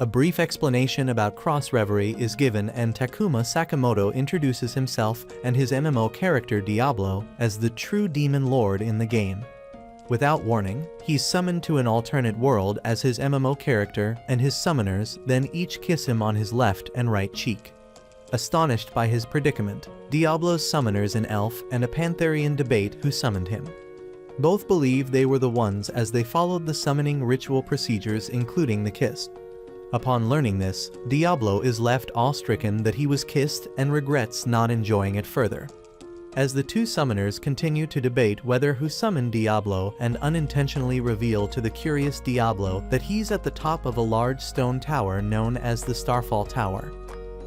A brief explanation about Cross Reverie is given and Takuma Sakamoto introduces himself and his MMO character Diablo as the true demon lord in the game. Without warning, he's summoned to an alternate world as his MMO character, and his summoners then each kiss him on his left and right cheek. Astonished by his predicament, Diablo's summoners an elf and a Pantherian debate who summoned him. Both believe they were the ones as they followed the summoning ritual procedures including the kiss. Upon learning this, Diablo is left awe-stricken that he was kissed and regrets not enjoying it further. As the two summoners continue to debate whether who summoned Diablo and unintentionally reveal to the curious Diablo that he's at the top of a large stone tower known as the Starfall Tower.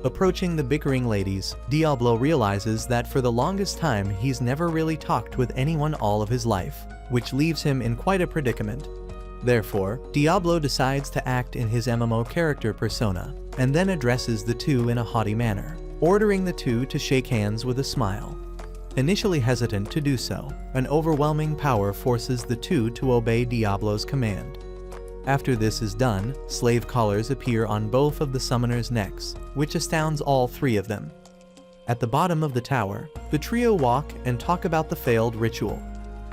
Approaching the bickering ladies, Diablo realizes that for the longest time he's never really talked with anyone all of his life, which leaves him in quite a predicament. Therefore, Diablo decides to act in his MMO character persona, and then addresses the two in a haughty manner, ordering the two to shake hands with a smile. Initially hesitant to do so, an overwhelming power forces the two to obey Diablo's command. After this is done, slave collars appear on both of the summoners' necks, which astounds all three of them. At the bottom of the tower, the trio walk and talk about the failed ritual.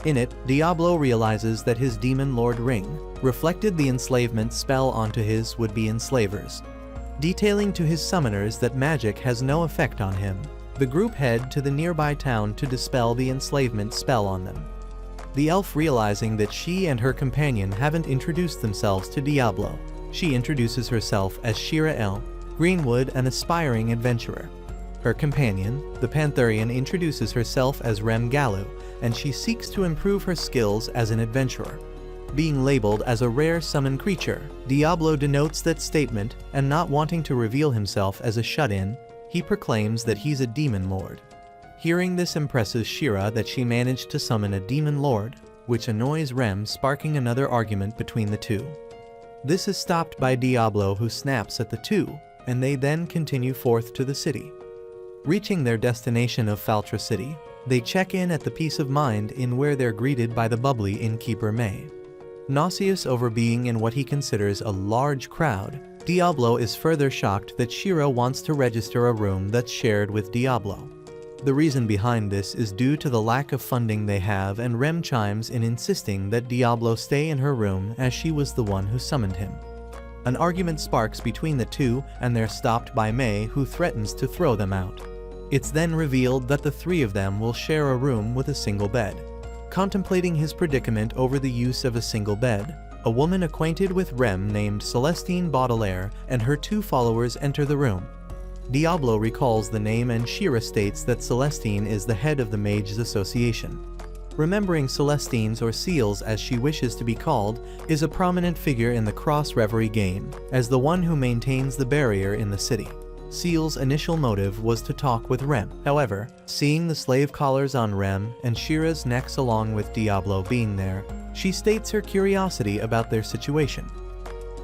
In it, Diablo realizes that his Demon Lord ring reflected the enslavement spell onto his would-be enslavers. Detailing to his summoners that magic has no effect on him, the group head to the nearby town to dispel the enslavement spell on them. The elf realizing that she and her companion haven't introduced themselves to Diablo, she introduces herself as Shira El Greenwood, an aspiring adventurer. Her companion, the Pantherian, introduces herself as Rem Galu, and she seeks to improve her skills as an adventurer. Being labeled as a rare summon creature, Diablo denotes that statement, and not wanting to reveal himself as a shut-in, he proclaims that he's a demon lord. Hearing this impresses Shira that she managed to summon a demon lord, which annoys Rem, sparking another argument between the two. This is stopped by Diablo, who snaps at the two, and they then continue forth to the city. Reaching their destination of Faltra City, they check in at the Peace of Mind Inn, where they're greeted by the bubbly innkeeper May. Nauseous over being in what he considers a large crowd, Diablo is further shocked that Shira wants to register a room that's shared with Diablo. The reason behind this is due to the lack of funding they have, and Rem chimes in insisting that Diablo stay in her room as she was the one who summoned him. An argument sparks between the two, and they're stopped by May, who threatens to throw them out. It's then revealed that the three of them will share a room with a single bed. Contemplating his predicament over the use of a single bed, a woman acquainted with Rem named Celestine Baudelaire and her two followers enter the room. Diablo recalls the name, and Shira states that Celestine is the head of the Mages Association. Remembering Celestine's, or Seals as she wishes to be called, is a prominent figure in the Cross Reverie game, as the one who maintains the barrier in the city. Seal's initial motive was to talk with Rem. However, seeing the slave collars on Rem and Shira's necks along with Diablo being there, she states her curiosity about their situation.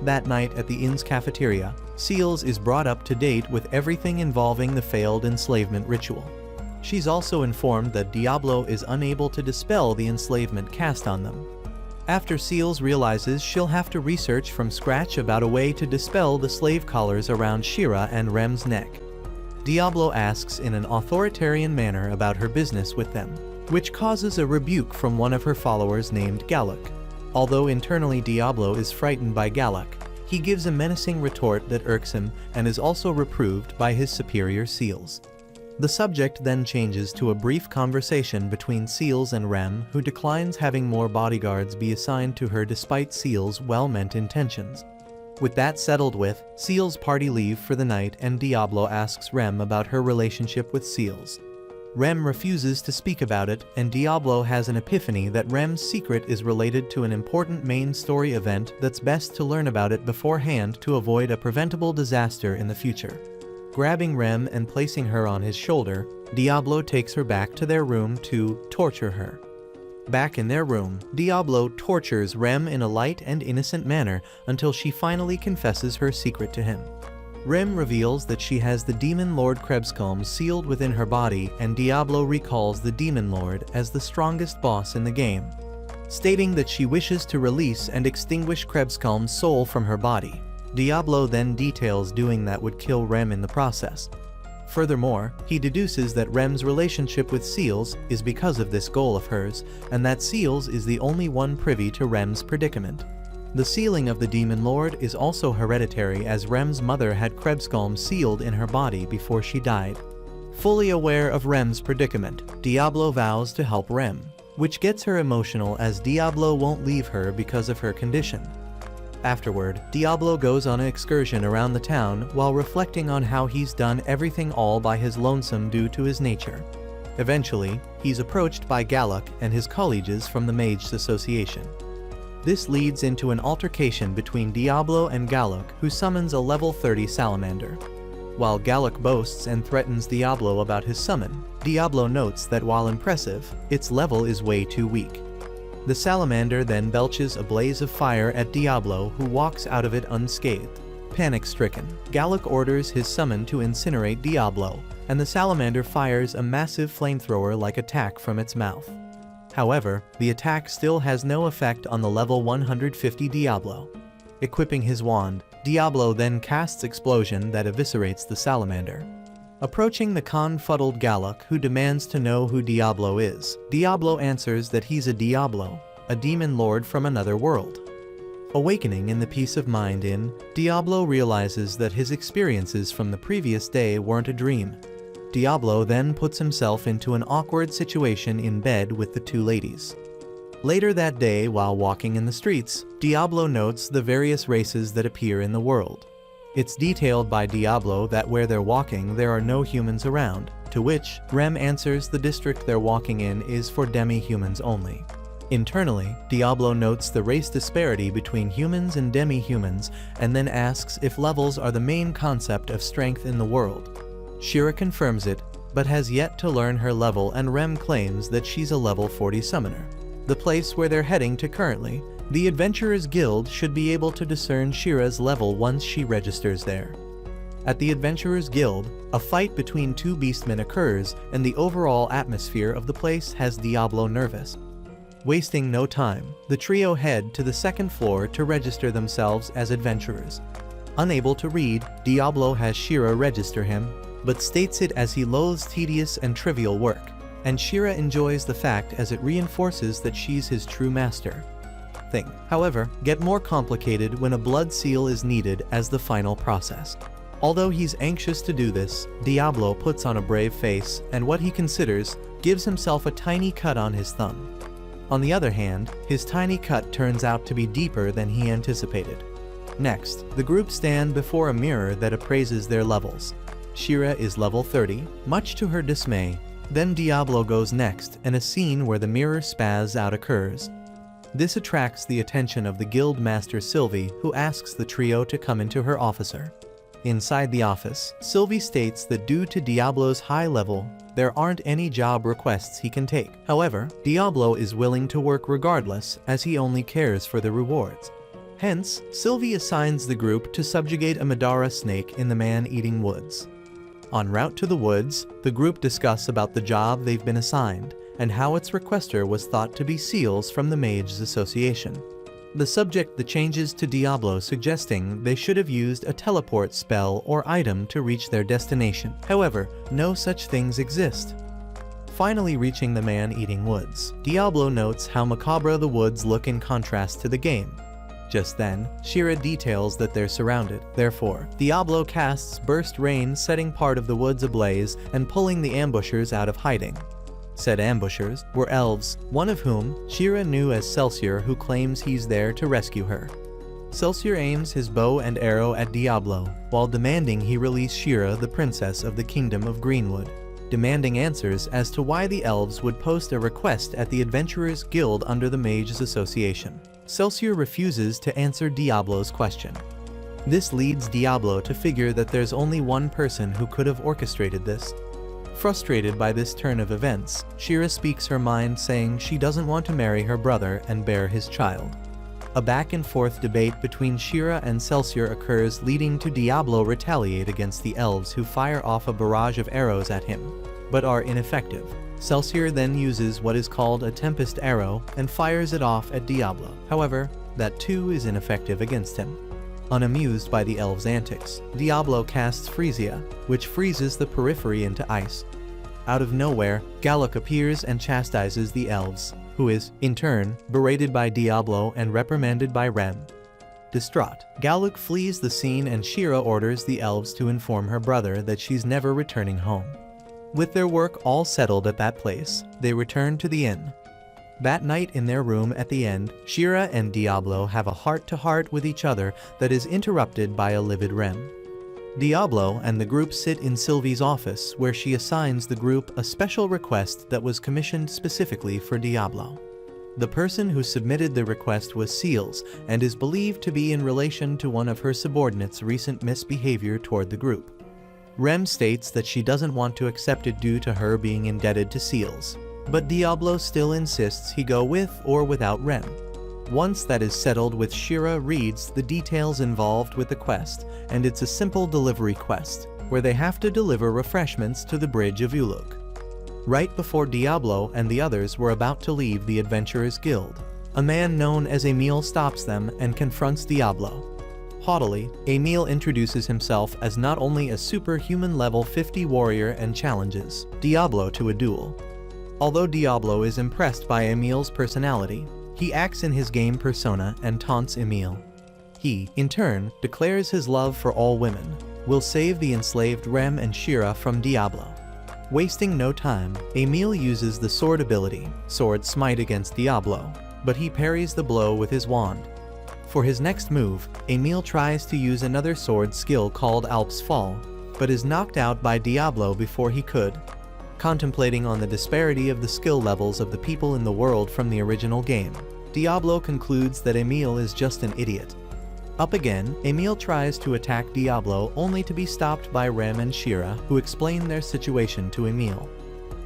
That night at the inn's cafeteria, Seals is brought up to date with everything involving the failed enslavement ritual. She's also informed that Diablo is unable to dispel the enslavement cast on them. After Seals realizes she'll have to research from scratch about a way to dispel the slave collars around Shira and Rem's neck, Diablo asks in an authoritarian manner about her business with them, which causes a rebuke from one of her followers named Galuk. Although internally Diablo is frightened by Galuk, he gives a menacing retort that irks him and is also reproved by his superior Seals. The subject then changes to a brief conversation between Seals and Rem, who declines having more bodyguards be assigned to her despite Seals' well-meant intentions. With that settled with, Seals party leave for the night, and Diablo asks Rem about her relationship with Seals. Rem refuses to speak about it, and Diablo has an epiphany that Rem's secret is related to an important main story event that's best to learn about it beforehand to avoid a preventable disaster in the future. Grabbing Rem and placing her on his shoulder, Diablo takes her back to their room to torture her. Back in their room, Diablo tortures Rem in a light and innocent manner until she finally confesses her secret to him. Rem reveals that she has the Demon Lord Krebscombe sealed within her body, and Diablo recalls the Demon Lord as the strongest boss in the game, stating that she wishes to release and extinguish Krebscombe's soul from her body. Diablo then details doing that would kill Rem in the process. Furthermore, he deduces that Rem's relationship with Seals is because of this goal of hers, and that Seals is the only one privy to Rem's predicament. The sealing of the Demon Lord is also hereditary, as Rem's mother had Krebskalm sealed in her body before she died. Fully aware of Rem's predicament, Diablo vows to help Rem, which gets her emotional as Diablo won't leave her because of her condition. Afterward, Diablo goes on an excursion around the town while reflecting on how he's done everything all by his lonesome due to his nature. Eventually, he's approached by Galluck and his colleagues from the Mages Association. This leads into an altercation between Diablo and Galluck, who summons a level 30 salamander. While Galluck boasts and threatens Diablo about his summon, Diablo notes that while impressive, its level is way too weak. The salamander then belches a blaze of fire at Diablo, who walks out of it unscathed. Panic-stricken, Galluck orders his summon to incinerate Diablo, and the salamander fires a massive flamethrower-like attack from its mouth. However, the attack still has no effect on the level 150 Diablo. Equipping his wand, Diablo then casts Explosion that eviscerates the salamander. Approaching the confuddled Galluck, who demands to know who Diablo is, Diablo answers that he's a Diablo, a demon lord from another world. Awakening in the peace of mind inn, Diablo realizes that his experiences from the previous day weren't a dream. Diablo then puts himself into an awkward situation in bed with the two ladies. Later that day, while walking in the streets, Diablo notes the various races that appear in the world. It's detailed by Diablo that where they're walking there are no humans around, to which Rem answers the district they're walking in is for demi-humans only. Internally, Diablo notes the race disparity between humans and demi-humans, and then asks if levels are the main concept of strength in the world. Shira confirms it, but has yet to learn her level, and Rem claims that she's a level 40 summoner. The place where they're heading to currently, the Adventurers Guild, should be able to discern Shira's level once she registers there. At the Adventurers Guild, a fight between two beastmen occurs, and the overall atmosphere of the place has Diablo nervous. Wasting no time, the trio head to the second floor to register themselves as adventurers. Unable to read, Diablo has Shira register him, but states it as he loathes tedious and trivial work, and Shira enjoys the fact as it reinforces that she's his true master. Things, however, get more complicated when a blood seal is needed as the final process. Although he's anxious to do this, Diablo puts on a brave face and what he considers gives himself a tiny cut on his thumb. On the other hand, his tiny cut turns out to be deeper than he anticipated. Next, the group stand before a mirror that appraises their levels. Shira is level 30, much to her dismay. Then Diablo goes next, and a scene where the mirror spaz out occurs. This attracts the attention of the guild master Sylvie, who asks the trio to come into her officer. Inside the office, Sylvie states that due to Diablo's high level, there aren't any job requests he can take. However, Diablo is willing to work regardless, as he only cares for the rewards. Hence, Sylvie assigns the group to subjugate a Madara snake in the man-eating woods. En route to the woods, the group discuss about the job they've been assigned, and how its requester was thought to be Seals from the Mages Association. The subject changes to Diablo, suggesting they should have used a teleport spell or item to reach their destination. However, no such things exist. Finally reaching the man-eating woods, Diablo notes how macabre the woods look in contrast to the game. Just then, Shira details that they're surrounded. Therefore, Diablo casts Burst Rain, setting part of the woods ablaze and pulling the ambushers out of hiding. Said ambushers were elves, one of whom Shira knew as Celsior, who claims he's there to rescue her. Celsior aims his bow and arrow at Diablo, while demanding he release Shira, the princess of the Kingdom of Greenwood, demanding answers as to why the elves would post a request at the Adventurers Guild under the Mages Association. Celsior refuses to answer Diablo's question. This leads Diablo to figure that there's only one person who could have orchestrated this. Frustrated by this turn of events, Shira speaks her mind, saying she doesn't want to marry her brother and bear his child. A back-and-forth debate between Shira and Celsior occurs, leading to Diablo retaliate against the elves, who fire off a barrage of arrows at him, but are ineffective. Celsior then uses what is called a Tempest Arrow and fires it off at Diablo. However, that too is ineffective against him. Unamused by the elves' antics, Diablo casts Freesia, which freezes the periphery into ice. Out of nowhere, Galuk appears and chastises the elves, who is, in turn, berated by Diablo and reprimanded by Rem. Distraught, Galuk flees the scene and Shira orders the elves to inform her brother that she's never returning home. With their work all settled at that place, they return to the inn. That night in their room at the end, Shira and Diablo have a heart-to-heart with each other that is interrupted by a livid Rem. Diablo and the group sit in Sylvie's office where she assigns the group a special request that was commissioned specifically for Diablo. The person who submitted the request was Seals and is believed to be in relation to one of her subordinates' recent misbehavior toward the group. Rem states that she doesn't want to accept it due to her being indebted to Seals, but Diablo still insists he go with or without Rem. Once that is settled with, Shira reads the details involved with the quest, and it's a simple delivery quest, where they have to deliver refreshments to the bridge of Ulug. Right before Diablo and the others were about to leave the Adventurers Guild, a man known as Emil stops them and confronts Diablo. Haughtily, Emil introduces himself as not only a superhuman level 50 warrior and challenges Diablo to a duel. Although Diablo is impressed by Emil's personality, he acts in his game persona and taunts Emil. He, in turn, declares his love for all women, will save the enslaved Rem and Shira from Diablo. Wasting no time, Emil uses the sword ability, Sword Smite, against Diablo, but he parries the blow with his wand. For his next move, Emil tries to use another sword skill called Alp's Fall, but is knocked out by Diablo before he could. Contemplating on the disparity of the skill levels of the people in the world from the original game, Diablo concludes that Emil is just an idiot. Up again, Emil tries to attack Diablo only to be stopped by Rem and Shira, who explain their situation to Emil.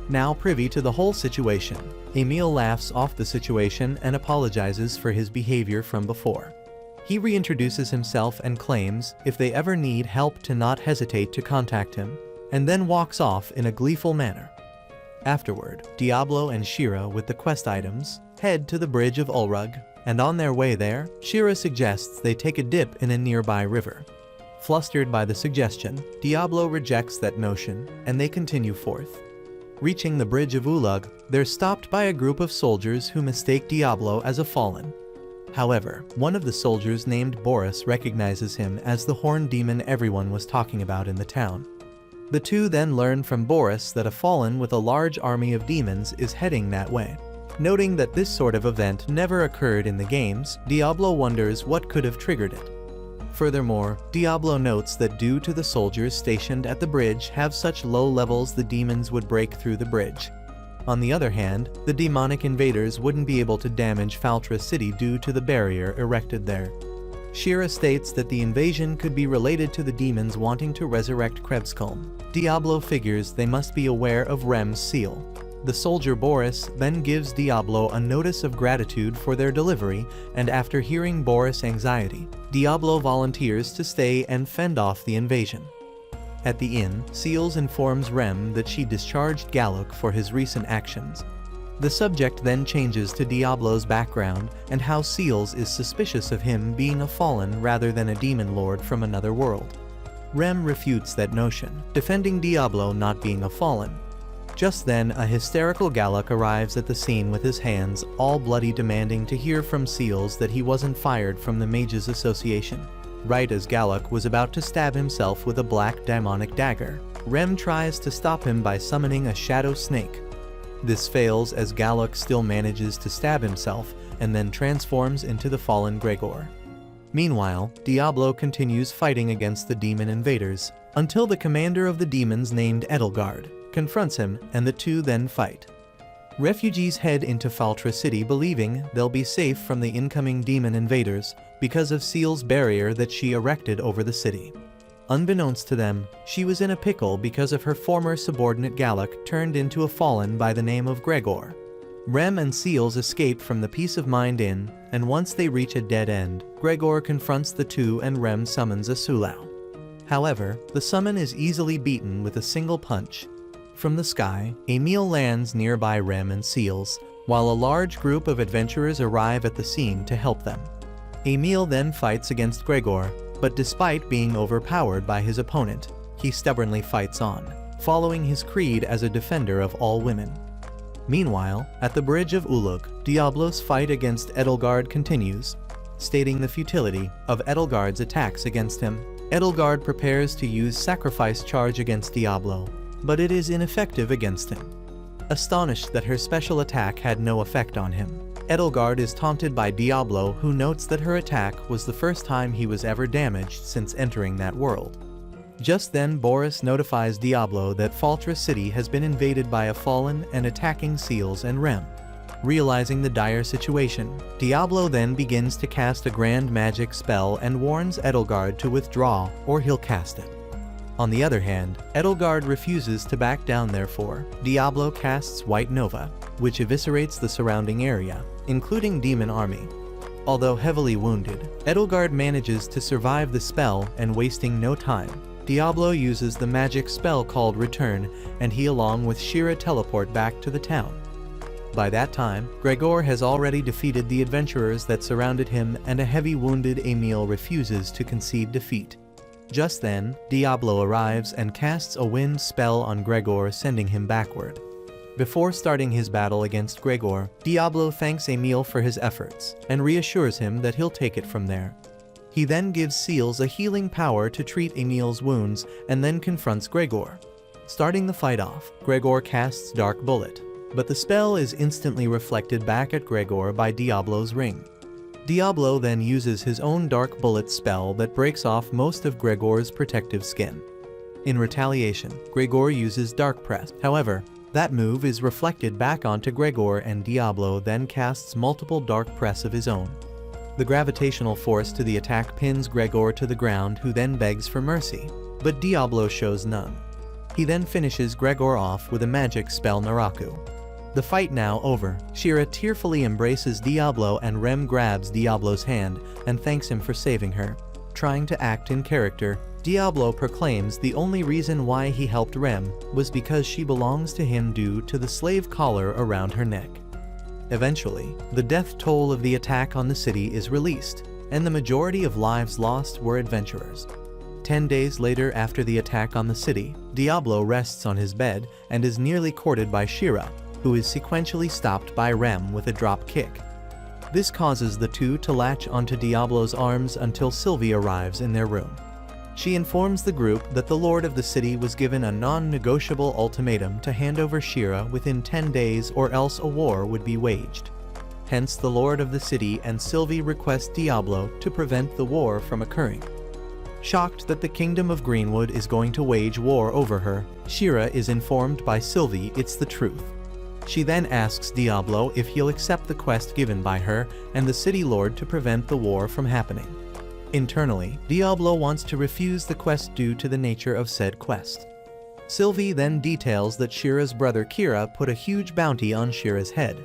Now privy to the whole situation, Emil laughs off the situation and apologizes for his behavior from before. He reintroduces himself and claims if they ever need help to not hesitate to contact him, and then walks off in a gleeful manner. Afterward, Diablo and Shira, with the quest items, head to the bridge of Ulrug, and on their way there, Shira suggests they take a dip in a nearby river. Flustered by the suggestion, Diablo rejects that notion, and they continue forth. Reaching the bridge of Ulug, they're stopped by a group of soldiers who mistake Diablo as a fallen. However, one of the soldiers named Boris recognizes him as the horned demon everyone was talking about in the town. The two then learn from Boris that a fallen with a large army of demons is heading that way. Noting that this sort of event never occurred in the games, Diablo wonders what could have triggered it. Furthermore, Diablo notes that due to the soldiers stationed at the bridge have such low levels, the demons would break through the bridge. On the other hand, the demonic invaders wouldn't be able to damage Faltra City due to the barrier erected there. Shira states that the invasion could be related to the demons wanting to resurrect Krebskulm. Diablo figures they must be aware of Rem's seal. The soldier Boris then gives Diablo a notice of gratitude for their delivery, and after hearing Boris' anxiety, Diablo volunteers to stay and fend off the invasion. At the inn, Seals informs Rem that she discharged Galuk for his recent actions. The subject then changes to Diablo's background and how Seals is suspicious of him being a fallen rather than a demon lord from another world. Rem refutes that notion, defending Diablo not being a fallen. Just then, a hysterical Galuk arrives at the scene with his hands all bloody, demanding to hear from Seals that he wasn't fired from the Mages Association. Right as Galuk was about to stab himself with a black demonic dagger, Rem tries to stop him by summoning a shadow snake. This fails as Galuk still manages to stab himself and then transforms into the fallen Gregor. Meanwhile, Diablo continues fighting against the demon invaders, until the commander of the demons named Edelgard confronts him and the two then fight. Refugees head into Faltra City believing they'll be safe from the incoming demon invaders because of Seal's barrier that she erected over the city. Unbeknownst to them, she was in a pickle because of her former subordinate Galuk turned into a fallen by the name of Gregor. Rem and Seals escape from the Peace of Mind Inn, and once they reach a dead end, Gregor confronts the two and Rem summons a Sulau. However, the summon is easily beaten with a single punch. From the sky, Emil lands nearby Rem and Seals, while a large group of adventurers arrive at the scene to help them. Emil then fights against Gregor, But despite being overpowered by his opponent, he stubbornly fights on, following his creed as a defender of all women. Meanwhile, at the bridge of Ulug, Diablo's fight against Edelgard continues, stating the futility of Edelgard's attacks against him. Edelgard prepares to use sacrifice charge against Diablo, but it is ineffective against him. Astonished that her special attack had no effect on him, Edelgard is taunted by Diablo, who notes that her attack was the first time he was ever damaged since entering that world. Just then Boris notifies Diablo that Fortress City has been invaded by a fallen and attacking seals and Rem. Realizing the dire situation, Diablo then begins to cast a grand magic spell and warns Edelgard to withdraw or he'll cast it. On the other hand, Edelgard refuses to back down, therefore, Diablo casts White Nova, which eviscerates the surrounding area, including Demon Army. Although heavily wounded, Edelgard manages to survive the spell, and wasting no time, Diablo uses the magic spell called Return, and he along with Shira teleport back to the town. By that time, Gregor has already defeated the adventurers that surrounded him, and a heavy wounded Emil refuses to concede defeat. Just then, Diablo arrives and casts a wind spell on Gregor, sending him backward. Before starting his battle against Gregor, Diablo thanks Emil for his efforts, and reassures him that he'll take it from there. He then gives Seals a healing power to treat Emil's wounds, and then confronts Gregor. Starting the fight off, Gregor casts Dark Bullet, but the spell is instantly reflected back at Gregor by Diablo's ring. Diablo then uses his own Dark Bullet spell that breaks off most of Gregor's protective skin. In retaliation, Gregor uses Dark Press. However, that move is reflected back onto Gregor, and Diablo then casts multiple Dark Press of his own. The gravitational force to the attack pins Gregor to the ground, who then begs for mercy, but Diablo shows none. He then finishes Gregor off with a magic spell Naraku. The fight now over, Shira tearfully embraces Diablo, and Rem grabs Diablo's hand and thanks him for saving her. Trying to act in character, Diablo proclaims the only reason why he helped Rem was because she belongs to him due to the slave collar around her neck. Eventually, the death toll of the attack on the city is released, and the majority of lives lost were adventurers. 10 days later, after the attack on the city, Diablo rests on his bed and is nearly courted by Shira, who is sequentially stopped by Rem with a drop kick. This causes the two to latch onto Diablo's arms until Sylvie arrives in their room. She informs the group that the Lord of the City was given a non-negotiable ultimatum to hand over Shira within 10 days, or else a war would be waged. Hence, the Lord of the City and Sylvie request Diablo to prevent the war from occurring. Shocked that the Kingdom of Greenwood is going to wage war over her, Shira is informed by Sylvie it's the truth. She then asks Diablo if he'll accept the quest given by her and the City Lord to prevent the war from happening. Internally, Diablo wants to refuse the quest due to the nature of said quest. Sylvie then details that Shira's brother Kira put a huge bounty on Shira's head.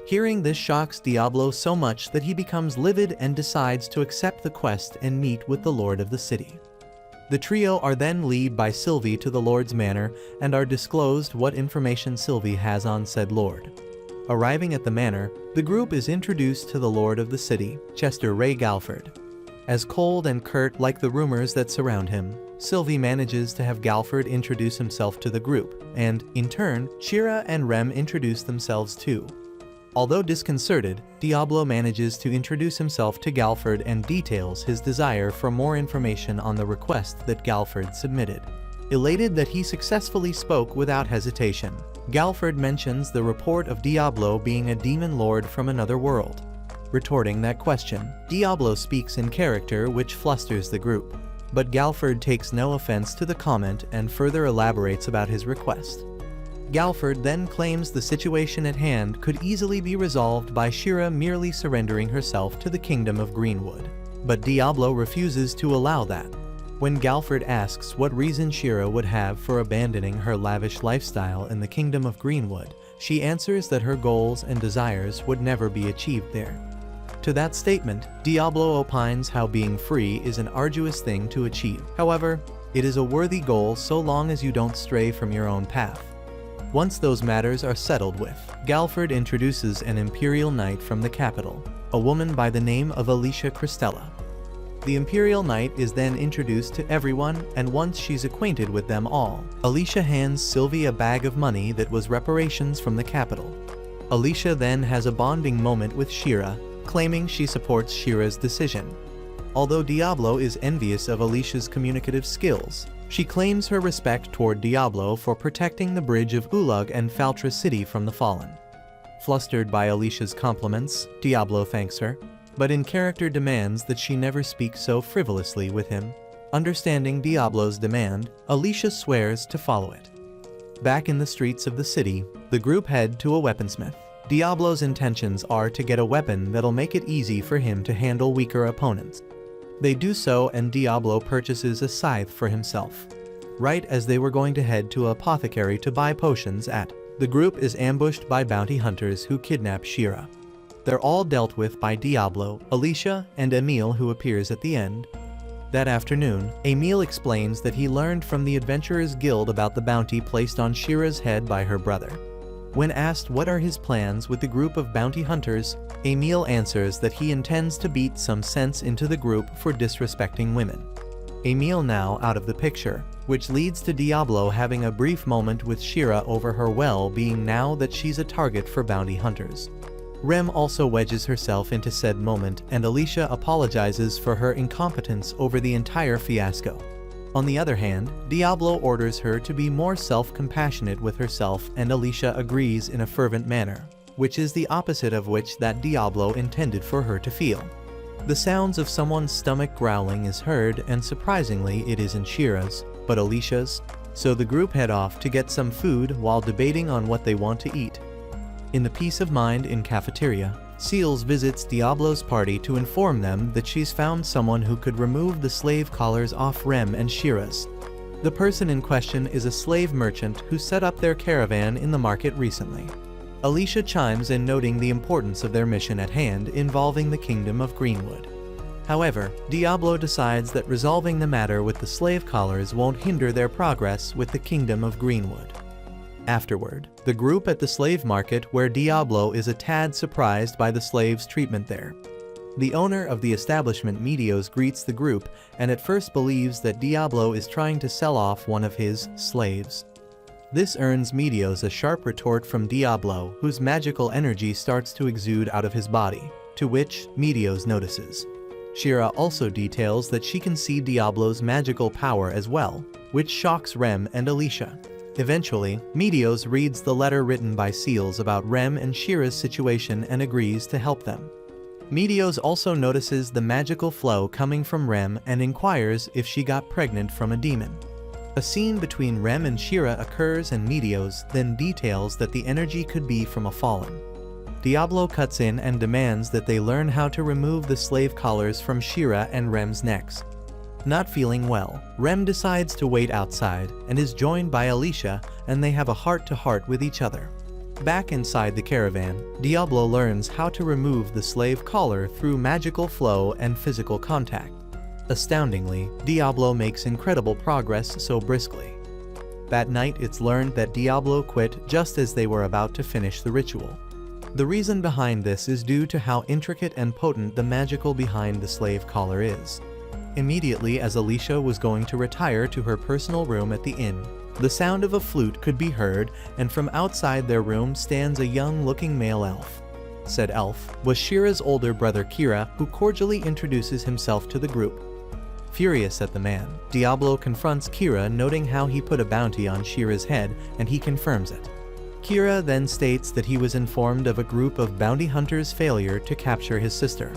Hearing this shocks Diablo so much that he becomes livid and decides to accept the quest and meet with the Lord of the City. The trio are then led by Sylvie to the Lord's manor and are disclosed what information Sylvie has on said Lord. Arriving at the manor, the group is introduced to the Lord of the City, Chester Ray Galford. As cold and curt like the rumors that surround him, Sylvie manages to have Galford introduce himself to the group, and, in turn, Shira and Rem introduce themselves too. Although disconcerted, Diablo manages to introduce himself to Galford and details his desire for more information on the request that Galford submitted. Elated that he successfully spoke without hesitation, Galford mentions the report of Diablo being a demon lord from another world. Retorting that question, Diablo speaks in character, which flusters the group. But Galford takes no offense to the comment and further elaborates about his request. Galford then claims the situation at hand could easily be resolved by Shira merely surrendering herself to the Kingdom of Greenwood. But Diablo refuses to allow that. When Galford asks what reason Shira would have for abandoning her lavish lifestyle in the Kingdom of Greenwood, she answers that her goals and desires would never be achieved there. To that statement, Diablo opines how being free is an arduous thing to achieve. However, it is a worthy goal so long as you don't stray from your own path. Once those matters are settled with, Galford introduces an Imperial Knight from the capital, a woman by the name of Alicia Christella. The Imperial Knight is then introduced to everyone, and once she's acquainted with them all, Alicia hands Sylvie a bag of money that was reparations from the capital. Alicia then has a bonding moment with Shira, claiming she supports Shira's decision. Although Diablo is envious of Alicia's communicative skills, she claims her respect toward Diablo for protecting the bridge of Ulug and Faltra City from the Fallen. Flustered by Alicia's compliments, Diablo thanks her, but in character demands that she never speak so frivolously with him. Understanding Diablo's demand, Alicia swears to follow it. Back in the streets of the city, the group head to a weaponsmith. Diablo's intentions are to get a weapon that'll make it easy for him to handle weaker opponents. They do so, and Diablo purchases a scythe for himself. Right as they were going to head to an apothecary to buy potions at, the group is ambushed by bounty hunters who kidnap Shira. They're all dealt with by Diablo, Alicia, and Emile, who appears at the end. That afternoon, Emile explains that he learned from the Adventurers Guild about the bounty placed on Shira's head by her brother. When asked what are his plans with the group of bounty hunters, Emile answers that he intends to beat some sense into the group for disrespecting women. Emile now out of the picture, which leads to Diablo having a brief moment with Shira over her well-being now that she's a target for bounty hunters. Rem also wedges herself into said moment, and Alicia apologizes for her incompetence over the entire fiasco. On the other hand, Diablo orders her to be more self-compassionate with herself, and Alicia agrees in a fervent manner, which is the opposite of which that Diablo intended for her to feel. The sounds of someone's stomach growling is heard, and surprisingly it isn't Shira's, but Alicia's, so the group head off to get some food while debating on what they want to eat. In the peace of mind in cafeteria, Seals visits Diablo's party to inform them that she's found someone who could remove the slave collars off Rem and Shira's. The person in question is a slave merchant who set up their caravan in the market recently. Alicia chimes in, noting the importance of their mission at hand involving the Kingdom of Greenwood. However, Diablo decides that resolving the matter with the slave collars won't hinder their progress with the Kingdom of Greenwood. Afterward, the group at the slave market, where Diablo is a tad surprised by the slaves' treatment there. The owner of the establishment, Medios, greets the group and at first believes that Diablo is trying to sell off one of his slaves. This earns Medios a sharp retort from Diablo, whose magical energy starts to exude out of his body, to which Medios notices. Shira also details that she can see Diablo's magical power as well, which shocks Rem and Alicia. Eventually, Medios reads the letter written by Seals about Rem and Shira's situation and agrees to help them. Medios also notices the magical flow coming from Rem and inquires if she got pregnant from a demon. A scene between Rem and Shira occurs, and Medios then details that the energy could be from a fallen. Diablo cuts in and demands that they learn how to remove the slave collars from Shira and Rem's necks. Not feeling well, Rem decides to wait outside and is joined by Alicia, and they have a heart-to-heart with each other. Back inside the caravan, Diablo learns how to remove the slave collar through magical flow and physical contact. Astoundingly, Diablo makes incredible progress so briskly. That night it's learned that Diablo quit just as they were about to finish the ritual. The reason behind this is due to how intricate and potent the magical behind the slave collar is. Immediately as Alicia was going to retire to her personal room at the inn, the sound of a flute could be heard, and from outside their room stands a young-looking male elf. Said elf was Shira's older brother Kira, who cordially introduces himself to the group. Furious at the man, Diablo confronts Kira, noting how he put a bounty on Shira's head, and he confirms it. Kira then states that he was informed of a group of bounty hunters' failure to capture his sister.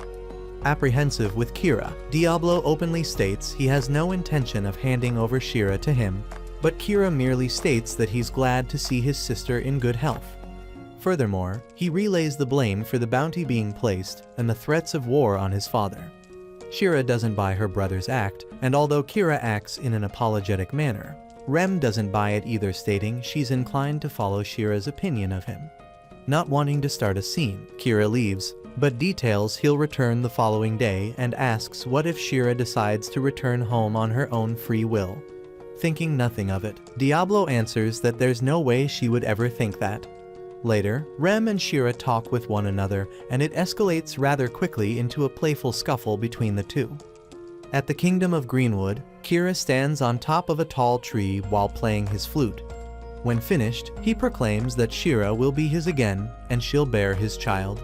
Apprehensive with Kira, Diablo openly states he has no intention of handing over Shira to him, but Kira merely states that he's glad to see his sister in good health. Furthermore, he relays the blame for the bounty being placed and the threats of war on his father. Shira doesn't buy her brother's act, and although Kira acts in an apologetic manner, Rem doesn't buy it either, stating she's inclined to follow Shira's opinion of him. Not wanting to start a scene, Kira leaves, but details he'll return the following day and asks what if Shira decides to return home on her own free will. Thinking nothing of it, Diablo answers that there's no way she would ever think that. Later, Rem and Shira talk with one another, and it escalates rather quickly into a playful scuffle between the two. At the Kingdom of Greenwood, Kira stands on top of a tall tree while playing his flute. When finished, he proclaims that Shira will be his again and she'll bear his child.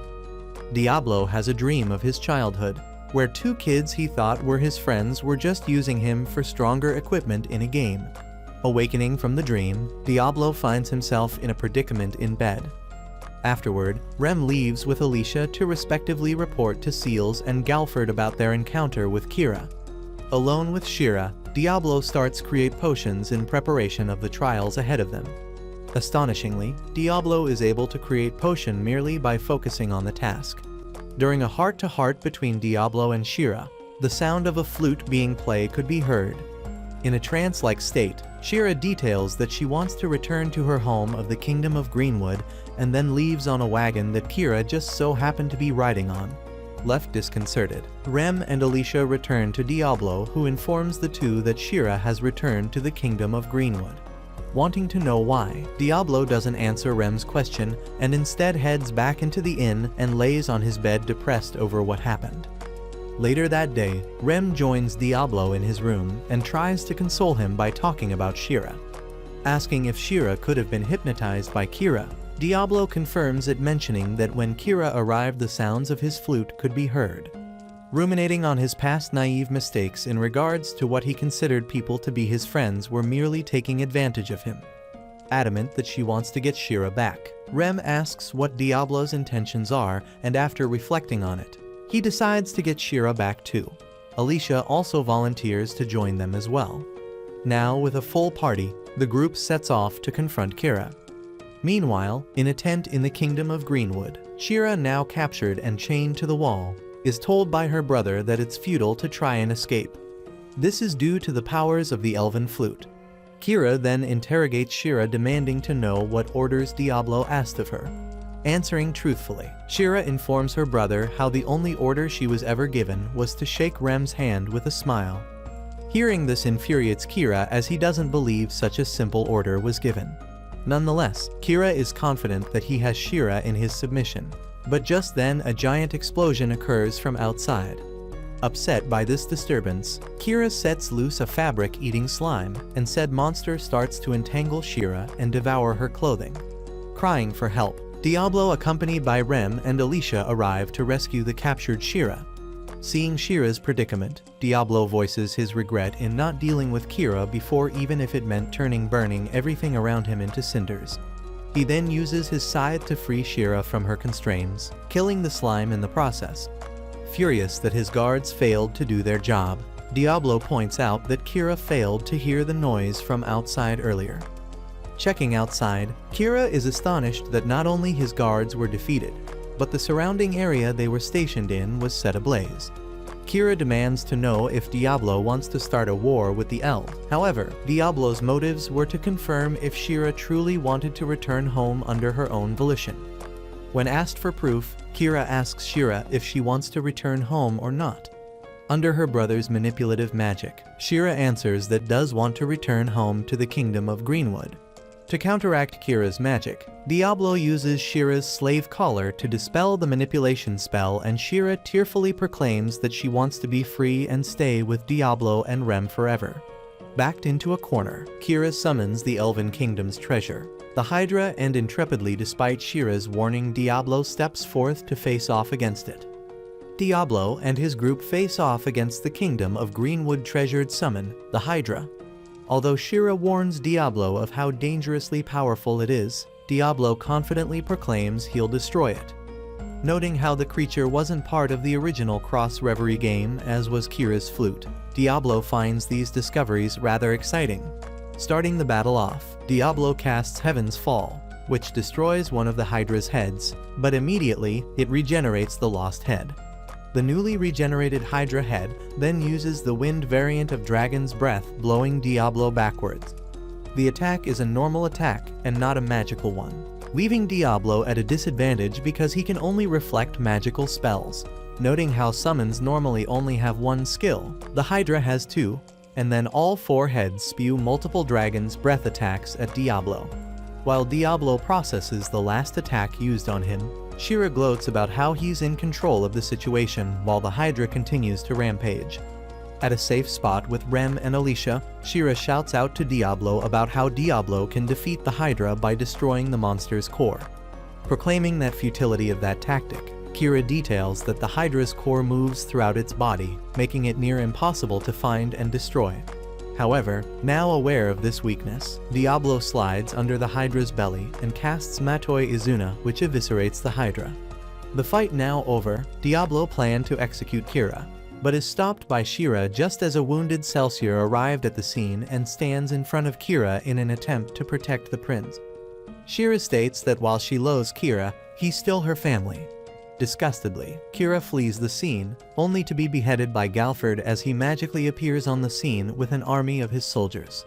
Diablo has a dream of his childhood, where two kids he thought were his friends were just using him for stronger equipment in a game. Awakening from the dream, Diablo finds himself in a predicament in bed. Afterward, Rem leaves with Alicia to respectively report to Seals and Galford about their encounter with Kira. Alone with Shira, Diablo starts create potions in preparation of the trials ahead of them. Astonishingly, Diablo is able to create potion merely by focusing on the task. During a heart-to-heart between Diablo and Shira, the sound of a flute being played could be heard. In a trance-like state, Shira details that she wants to return to her home of the Kingdom of Greenwood and then leaves on a wagon that Kira just so happened to be riding on. Left disconcerted, Rem and Alicia return to Diablo, who informs the two that Shira has returned to the Kingdom of Greenwood. Wanting to know why, Diablo doesn't answer Rem's question and instead heads back into the inn and lays on his bed depressed over what happened. Later that day, Rem joins Diablo in his room and tries to console him by talking about Shira. Asking if Shira could have been hypnotized by Kira, Diablo confirms it, mentioning that when Kira arrived the sounds of his flute could be heard. Ruminating on his past naive mistakes in regards to what he considered people to be his friends were merely taking advantage of him. Adamant that she wants to get Shira back, Rem asks what Diablo's intentions are, and after reflecting on it, he decides to get Shira back too. Alicia also volunteers to join them as well. Now, with a full party, the group sets off to confront Kira. Meanwhile, in a tent in the Kingdom of Greenwood, Shira, now captured and chained to the wall, is told by her brother that it's futile to try and escape. This is due to the powers of the elven flute. Kira then interrogates Shira, demanding to know what orders Diablo asked of her. Answering truthfully, Shira informs her brother how the only order she was ever given was to shake Rem's hand with a smile. Hearing this infuriates Kira, as he doesn't believe such a simple order was given. Nonetheless, Kira is confident that he has Shira in his submission. But just then a giant explosion occurs from outside. Upset by this disturbance, Kira sets loose a fabric-eating slime, and said monster starts to entangle Shira and devour her clothing. Crying for help, Diablo, accompanied by Rem and Alicia, arrive to rescue the captured Shira. Seeing Shira's predicament, Diablo voices his regret in not dealing with Kira before, even if it meant burning everything around him into cinders. He then uses his scythe to free Shira from her constraints, killing the slime in the process. Furious that his guards failed to do their job, Diablo points out that Kira failed to hear the noise from outside earlier. Checking outside, Kira is astonished that not only his guards were defeated, but the surrounding area they were stationed in was set ablaze. Kira demands to know if Diablo wants to start a war with the elves. However, Diablo's motives were to confirm if Shira truly wanted to return home under her own volition. When asked for proof, Kira asks Shira if she wants to return home or not. Under her brother's manipulative magic, Shira answers that does want to return home to the Kingdom of Greenwood. To counteract Kira's magic, Diablo uses Shira's slave collar to dispel the manipulation spell, and Shira tearfully proclaims that she wants to be free and stay with Diablo and Rem forever. Backed into a corner, Kira summons the Elven Kingdom's treasure, the Hydra, and intrepidly, despite Shira's warning, Diablo steps forth to face off against it. Diablo and his group face off against the Kingdom of Greenwood treasured summon, the Hydra. Although Shira warns Diablo of how dangerously powerful it is, Diablo confidently proclaims he'll destroy it. Noting how the creature wasn't part of the original Cross Reverie game, as was Kira's flute, Diablo finds these discoveries rather exciting. Starting the battle off, Diablo casts Heaven's Fall, which destroys one of the Hydra's heads, but immediately it regenerates the lost head. The newly regenerated Hydra head then uses the wind variant of Dragon's Breath, blowing Diablo backwards. The attack is a normal attack and not a magical one, leaving Diablo at a disadvantage because he can only reflect magical spells. Noting how summons normally only have one skill, the Hydra has two, and then all four heads spew multiple Dragon's Breath attacks at Diablo. While Diablo processes the last attack used on him, Shira gloats about how he's in control of the situation while the Hydra continues to rampage. At a safe spot with Rem and Alicia, Shira shouts out to Diablo about how Diablo can defeat the Hydra by destroying the monster's core. Proclaiming that futility of that tactic, Kira details that the Hydra's core moves throughout its body, making it near impossible to find and destroy. However, now aware of this weakness, Diablo slides under the Hydra's belly and casts Matoi Izuna, which eviscerates the Hydra. The fight now over, Diablo planned to execute Kira, but is stopped by Shira just as a wounded Celsior arrived at the scene and stands in front of Kira in an attempt to protect the prince. Shira states that while she loathes Kira, he's still her family. Disgustedly, Kira flees the scene, only to be beheaded by Galford as he magically appears on the scene with an army of his soldiers.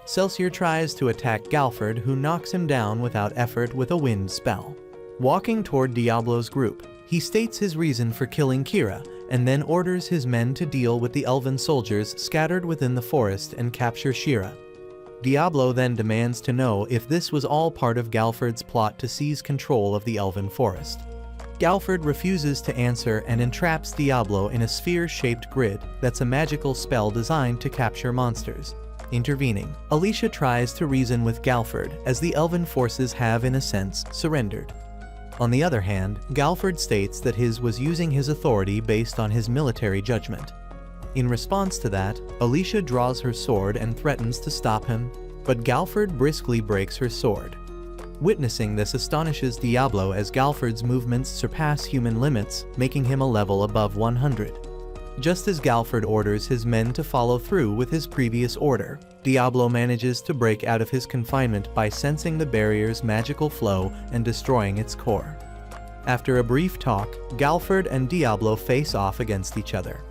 Celsior tries to attack Galford, who knocks him down without effort with a wind spell. Walking toward Diablo's group, he states his reason for killing Kira, and then orders his men to deal with the elven soldiers scattered within the forest and capture Shira. Diablo then demands to know if this was all part of Galford's plot to seize control of the elven forest. Galford refuses to answer and entraps Diablo in a sphere-shaped grid that's a magical spell designed to capture monsters. Intervening, Alicia tries to reason with Galford as the elven forces have in a sense surrendered. On the other hand, Galford states that his was using his authority based on his military judgment. In response to that, Alicia draws her sword and threatens to stop him, but Galford briskly breaks her sword. Witnessing this astonishes Diablo as Galford's movements surpass human limits, making him a level above 100. Just as Galford orders his men to follow through with his previous order, Diablo manages to break out of his confinement by sensing the barrier's magical flow and destroying its core. After a brief talk, Galford and Diablo face off against each other.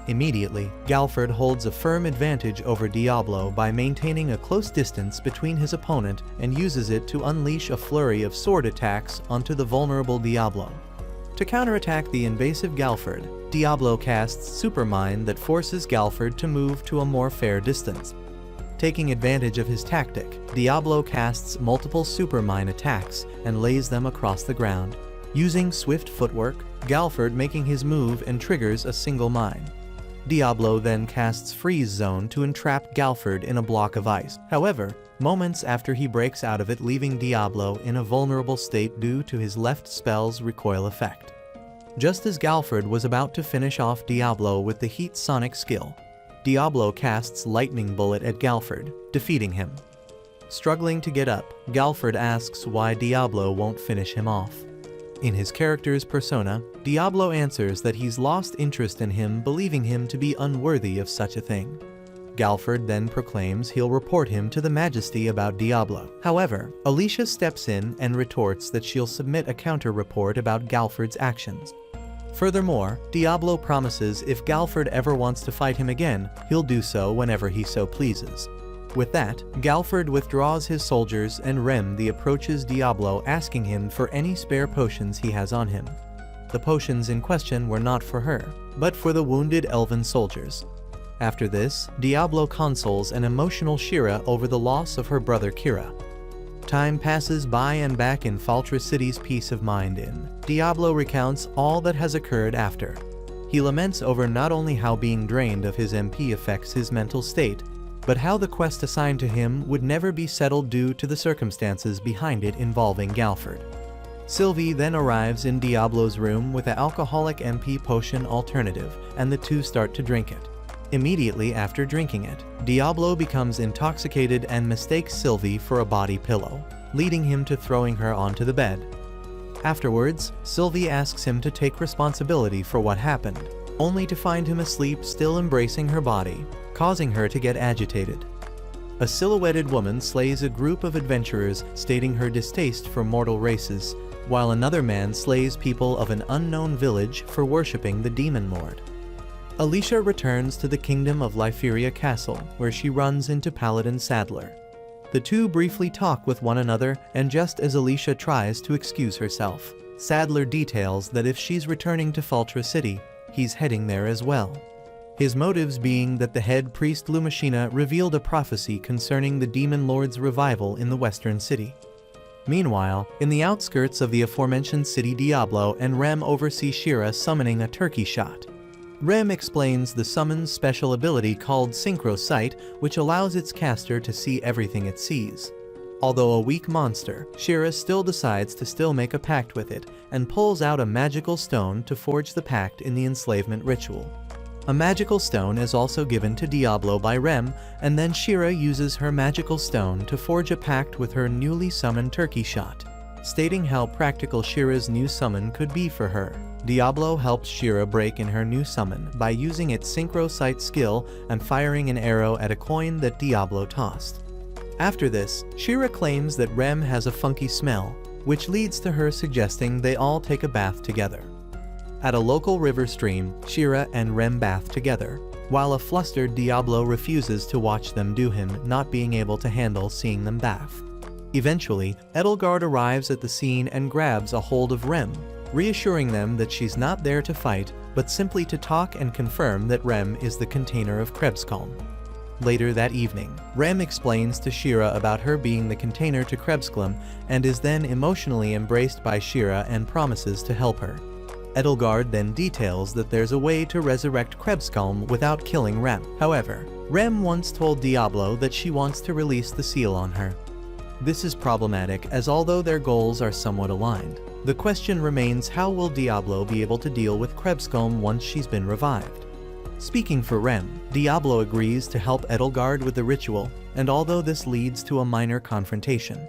Immediately, Galford holds a firm advantage over Diablo by maintaining a close distance between his opponent and uses it to unleash a flurry of sword attacks onto the vulnerable Diablo. To counterattack the invasive Galford, Diablo casts Supermind that forces Galford to move to a more fair distance. Taking advantage of his tactic, Diablo casts multiple Supermind attacks and lays them across the ground. Using swift footwork, Galford making his move and triggers a single mine. Diablo then casts Freeze Zone to entrap Galford in a block of ice. However, moments after he breaks out of it, leaving Diablo in a vulnerable state due to his left spell's recoil effect. Just as Galford was about to finish off Diablo with the Heat Sonic skill, Diablo casts Lightning Bullet at Galford, defeating him. Struggling to get up, Galford asks why Diablo won't finish him off. In his character's persona, Diablo answers that he's lost interest in him, believing him to be unworthy of such a thing. Galford then proclaims he'll report him to the Majesty about Diablo. However, Alicia steps in and retorts that she'll submit a counter-report about Galford's actions. Furthermore, Diablo promises if Galford ever wants to fight him again, he'll do so whenever he so pleases. With that, Galford withdraws his soldiers and Rem approaches Diablo asking him for any spare potions he has on him. The potions in question were not for her, but for the wounded elven soldiers. After this, Diablo consoles an emotional Shira over the loss of her brother Kira. Time passes by and back in Faltra City's peace of mind Diablo recounts all that has occurred after. He laments over not only how being drained of his MP affects his mental state, but how the quest assigned to him would never be settled due to the circumstances behind it involving Galford. Sylvie then arrives in Diablo's room with the alcoholic MP potion alternative, and the two start to drink it. Immediately after drinking it, Diablo becomes intoxicated and mistakes Sylvie for a body pillow, leading him to throwing her onto the bed. Afterwards, Sylvie asks him to take responsibility for what happened, only to find him asleep still embracing her body, causing her to get agitated. A silhouetted woman slays a group of adventurers, stating her distaste for mortal races, while another man slays people of an unknown village for worshipping the Demon Lord. Alicia returns to the kingdom of Lyferia Castle, where she runs into Paladin Sadler. The two briefly talk with one another, and just as Alicia tries to excuse herself, Sadler details that if she's returning to Faltra City, he's heading there as well. His motives being that the head priest Lumashina revealed a prophecy concerning the Demon Lord's revival in the western city. Meanwhile, in the outskirts of the aforementioned city, Diablo and Rem oversee Shira summoning a turkey shot. Rem explains the summon's special ability called Synchro Sight, which allows its caster to see everything it sees. Although a weak monster, Shira still decides to still make a pact with it, and pulls out a magical stone to forge the pact in the enslavement ritual. A magical stone is also given to Diablo by Rem, and then Shira uses her magical stone to forge a pact with her newly summoned turkey shot. Stating how practical Shira's new summon could be for her, Diablo helps Shira break in her new summon by using its Synchro Sight skill and firing an arrow at a coin that Diablo tossed. After this, Shira claims that Rem has a funky smell, which leads to her suggesting they all take a bath together. At a local river stream, Shira and Rem bath together, while a flustered Diablo refuses to watch them do him, not being able to handle seeing them bath. Eventually, Edelgard arrives at the scene and grabs a hold of Rem, reassuring them that she's not there to fight, but simply to talk and confirm that Rem is the container of Krebskalm. Later that evening, Rem explains to Shira about her being the container to Krebskalm and is then emotionally embraced by Shira and promises to help her. Edelgard then details that there's a way to resurrect Krebskalm without killing Rem. However, Rem once told Diablo that she wants to release the seal on her. This is problematic, as although their goals are somewhat aligned, the question remains, how will Diablo be able to deal with Krebskalm once she's been revived? Speaking for Rem, Diablo agrees to help Edelgard with the ritual, and although this leads to a minor confrontation,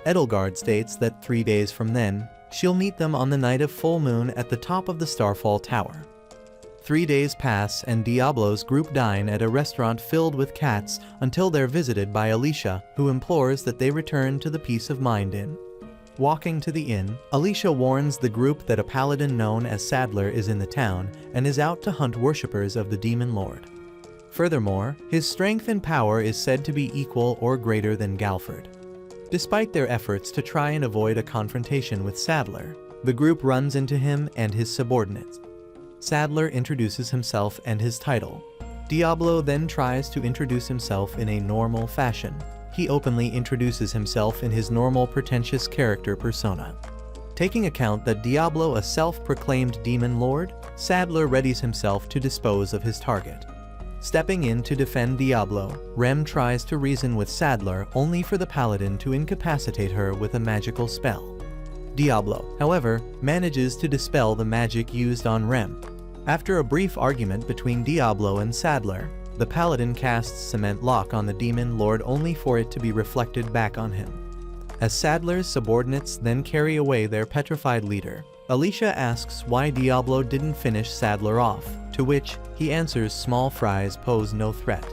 Edelgard states that 3 days from then, she'll meet them on the night of full moon at the top of the Starfall Tower. 3 days pass and Diablo's group dine at a restaurant filled with cats until they're visited by Alicia, who implores that they return to the Peace of Mind Inn. Walking to the inn, Alicia warns the group that a paladin known as Sadler is in the town and is out to hunt worshippers of the Demon Lord. Furthermore, his strength and power is said to be equal or greater than Galford. Despite their efforts to try and avoid a confrontation with Sadler, the group runs into him and his subordinates. Sadler introduces himself and his title. Diablo then tries to introduce himself in a normal fashion. He openly introduces himself in his normal pretentious character persona. Taking account that Diablo a self-proclaimed demon lord, Sadler readies himself to dispose of his target. Stepping in to defend Diablo, Rem tries to reason with Sadler only for the paladin to incapacitate her with a magical spell. Diablo, however, manages to dispel the magic used on Rem. After a brief argument between Diablo and Sadler, the paladin casts Cement Lock on the demon lord only for it to be reflected back on him. As Sadler's subordinates then carry away their petrified leader, Alicia asks why Diablo didn't finish Sadler off, to which he answers small fries pose no threat.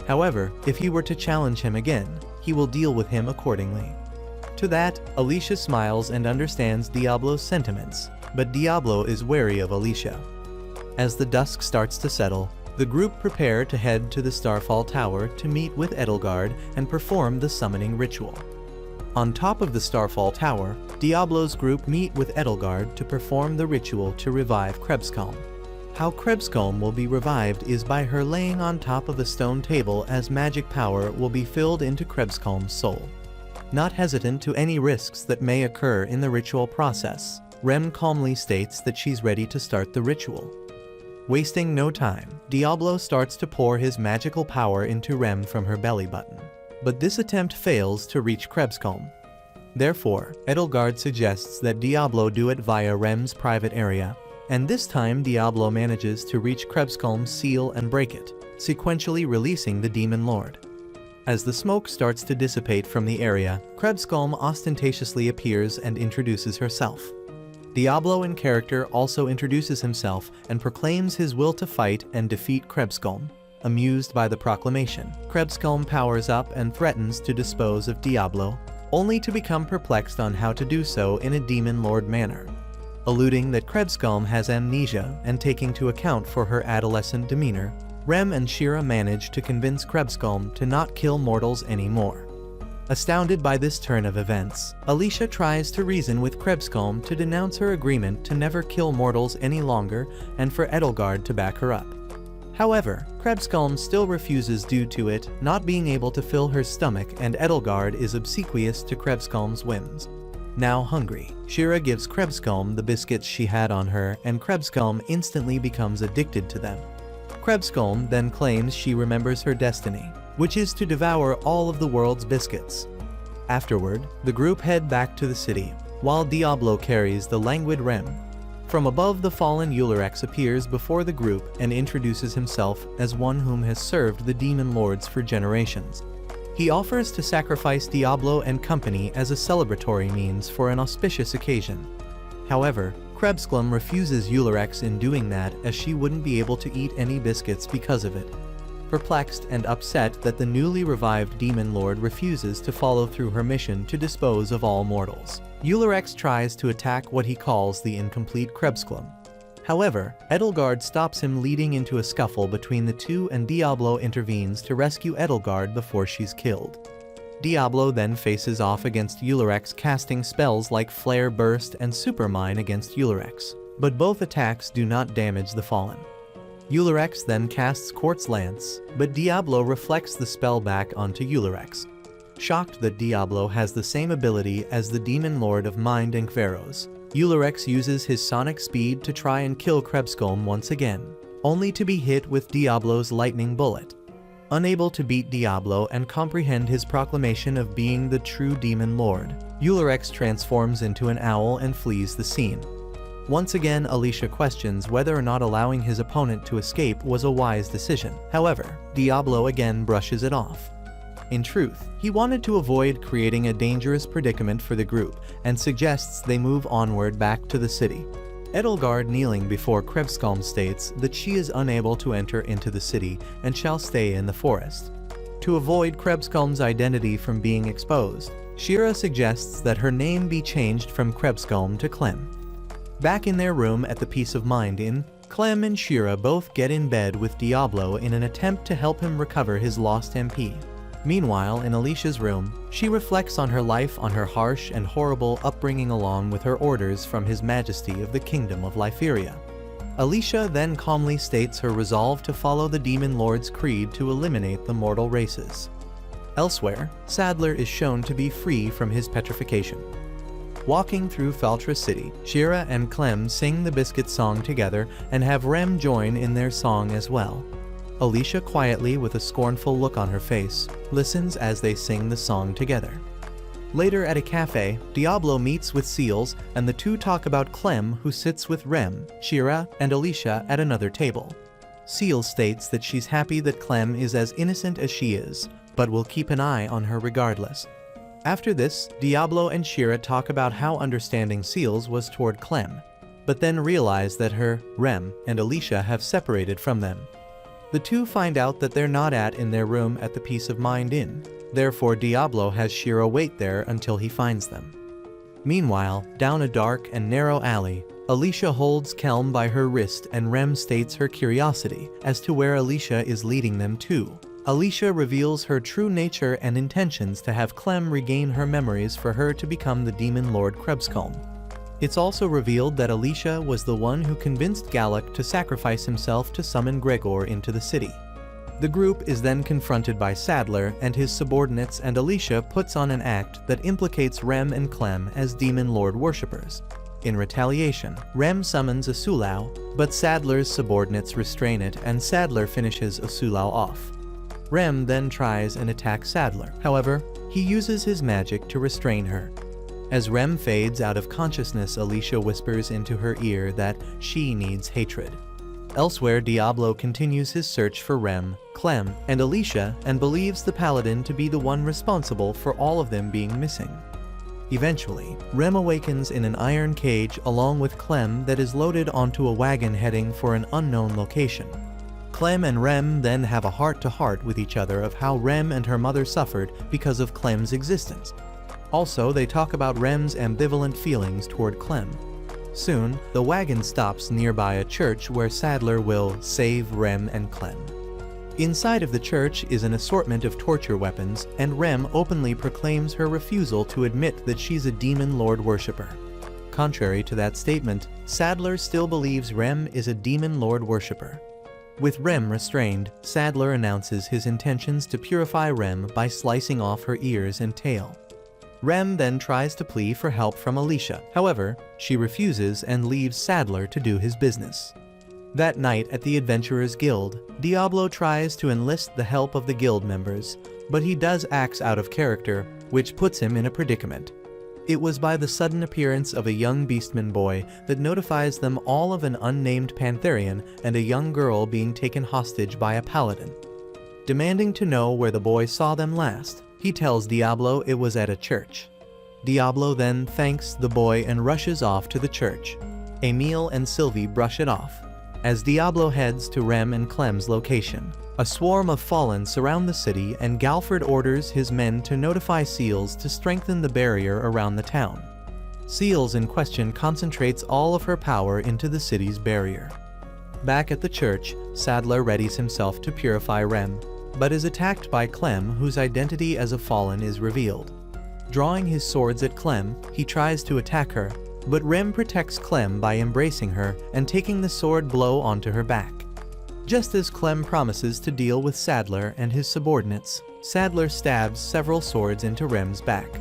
However, if he were to challenge him again, he will deal with him accordingly. To that, Alicia smiles and understands Diablo's sentiments, but Diablo is wary of Alicia. As the dusk starts to settle, the group prepare to head to the Starfall Tower to meet with Edelgard and perform the summoning ritual. On top of the Starfall Tower, Diablo's group meet with Edelgard to perform the ritual to revive Krebskalm. How Krebskalm will be revived is by her laying on top of a stone table, as magic power will be filled into Krebskalm's soul. Not hesitant to any risks that may occur in the ritual process, Rem calmly states that she's ready to start the ritual. Wasting no time, Diablo starts to pour his magical power into Rem from her belly button. But this attempt fails to reach Krebskalm. Therefore, Edelgard suggests that Diablo do it via Rem's private area, and this time Diablo manages to reach Krebskalm's seal and break it, sequentially releasing the Demon Lord. As the smoke starts to dissipate from the area, Krebskalm ostentatiously appears and introduces herself. Diablo in character also introduces himself and proclaims his will to fight and defeat Krebskalm. Amused by the proclamation, Krebskalm powers up and threatens to dispose of Diablo, only to become perplexed on how to do so in a demon lord manner. Alluding that Krebskalm has amnesia and taking to account for her adolescent demeanor, Rem and Shira manage to convince Krebskalm to not kill mortals anymore. Astounded by this turn of events, Alicia tries to reason with Krebskalm to denounce her agreement to never kill mortals any longer and for Edelgard to back her up. However, Krebskalm still refuses due to it not being able to fill her stomach, and Edelgard is obsequious to Krebskalm's whims. Now hungry, Shira gives Krebscomb the biscuits she had on her, and Krebscomb instantly becomes addicted to them. Krebscomb then claims she remembers her destiny, which is to devour all of the world's biscuits. Afterward, the group head back to the city, while Diablo carries the languid Rem. From above, the fallen Eulerex appears before the group and introduces himself as one whom has served the demon lords for generations. He offers to sacrifice Diablo and company as a celebratory means for an auspicious occasion. However, Krebscomb refuses Eulerex in doing that, as she wouldn't be able to eat any biscuits because of it. Perplexed and upset that the newly revived demon lord refuses to follow through her mission to dispose of all mortals, Eulerex tries to attack what he calls the incomplete Krebscomb. However, Edelgard stops him, leading into a scuffle between the two, and Diablo intervenes to rescue Edelgard before she's killed. Diablo then faces off against Eulerex, casting spells like Flare Burst and Supermine against Eulerex, but both attacks do not damage the fallen. Eulerex then casts Quartz Lance, but Diablo reflects the spell back onto Eulerex. Shocked that Diablo has the same ability as the Demon Lord of Mind and Kveros, Eulerex uses his sonic speed to try and kill Krebscomb once again, only to be hit with Diablo's lightning bullet. Unable to beat Diablo and comprehend his proclamation of being the true Demon Lord, Eulerex transforms into an owl and flees the scene. Once again, Alicia questions whether or not allowing his opponent to escape was a wise decision. However, Diablo again brushes it off. In truth, he wanted to avoid creating a dangerous predicament for the group and suggests they move onward back to the city. Edelgard, kneeling before Krebscomb, states that she is unable to enter into the city and shall stay in the forest. To avoid Krebscomb's identity from being exposed, Shira suggests that her name be changed from Krebscomb to Clem. Back in their room at the Peace of Mind Inn, Clem and Shira both get in bed with Diablo in an attempt to help him recover his lost MP. Meanwhile, in Alicia's room, she reflects on her life, on her harsh and horrible upbringing, along with her orders from His Majesty of the Kingdom of Lyferia. Alicia then calmly states her resolve to follow the Demon Lord's creed to eliminate the mortal races. Elsewhere, Sadler is shown to be free from his petrification. Walking through Faltra City, Shira and Clem sing the Biscuit song together and have Rem join in their song as well. Alicia, quietly with a scornful look on her face, listens as they sing the song together. Later at a cafe, Diablo meets with Seals, and the two talk about Clem, who sits with Rem, Shira, and Alicia at another table. Seals states that she's happy that Clem is as innocent as she is, but will keep an eye on her regardless. After this, Diablo and Shira talk about how understanding Seals was toward Clem, but then realize that her, Rem, and Alicia have separated from them. The two find out that they're not in their room at the Peace of Mind Inn. Therefore, Diablo has Shira wait there until he finds them. Meanwhile, down a dark and narrow alley, Alicia holds Kelm by her wrist, and Rem states her curiosity as to where Alicia is leading them to. Alicia reveals her true nature and intentions to have Clem regain her memories for her to become the Demon Lord Krebscomb. It's also revealed that Alicia was the one who convinced Gallic to sacrifice himself to summon Gregor into the city. The group is then confronted by Sadler and his subordinates, and Alicia puts on an act that implicates Rem and Clem as Demon Lord worshippers. In retaliation, Rem summons Asulau, but Sadler's subordinates restrain it, and Sadler finishes Asulau off. Rem then tries and attacks Sadler. However, he uses his magic to restrain her. As Rem fades out of consciousness, Alicia whispers into her ear that she needs hatred. Elsewhere, Diablo continues his search for Rem, Clem, and Alicia, and believes the paladin to be the one responsible for all of them being missing. Eventually, Rem awakens in an iron cage along with Clem that is loaded onto a wagon heading for an unknown location. Clem and Rem then have a heart-to-heart with each other of how Rem and her mother suffered because of Clem's existence. Also, they talk about Rem's ambivalent feelings toward Clem. Soon, the wagon stops nearby a church where Sadler will save Rem and Clem. Inside of the church is an assortment of torture weapons, and Rem openly proclaims her refusal to admit that she's a Demon Lord worshipper. Contrary to that statement, Sadler still believes Rem is a Demon Lord worshipper. With Rem restrained, Sadler announces his intentions to purify Rem by slicing off her ears and tail. Rem then tries to plead for help from Alicia. However, she refuses and leaves Sadler to do his business. That night at the Adventurers Guild, Diablo tries to enlist the help of the guild members, but he does acts out of character, which puts him in a predicament. It was by the sudden appearance of a young beastman boy that notifies them all of an unnamed Pantherian and a young girl being taken hostage by a paladin. Demanding to know where the boy saw them last, he tells Diablo it was at a church. Diablo then thanks the boy and rushes off to the church. Emile and Sylvie brush it off. As Diablo heads to Rem and Clem's location, a swarm of Fallen surround the city and Galford orders his men to notify Seals to strengthen the barrier around the town. Seals in question concentrates all of her power into the city's barrier. Back at the church, Sadler readies himself to purify Rem, but is attacked by Clem, whose identity as a Fallen is revealed. Drawing his swords at Clem, he tries to attack her, but Rem protects Clem by embracing her and taking the sword blow onto her back. Just as Clem promises to deal with Sadler and his subordinates, Sadler stabs several swords into Rem's back.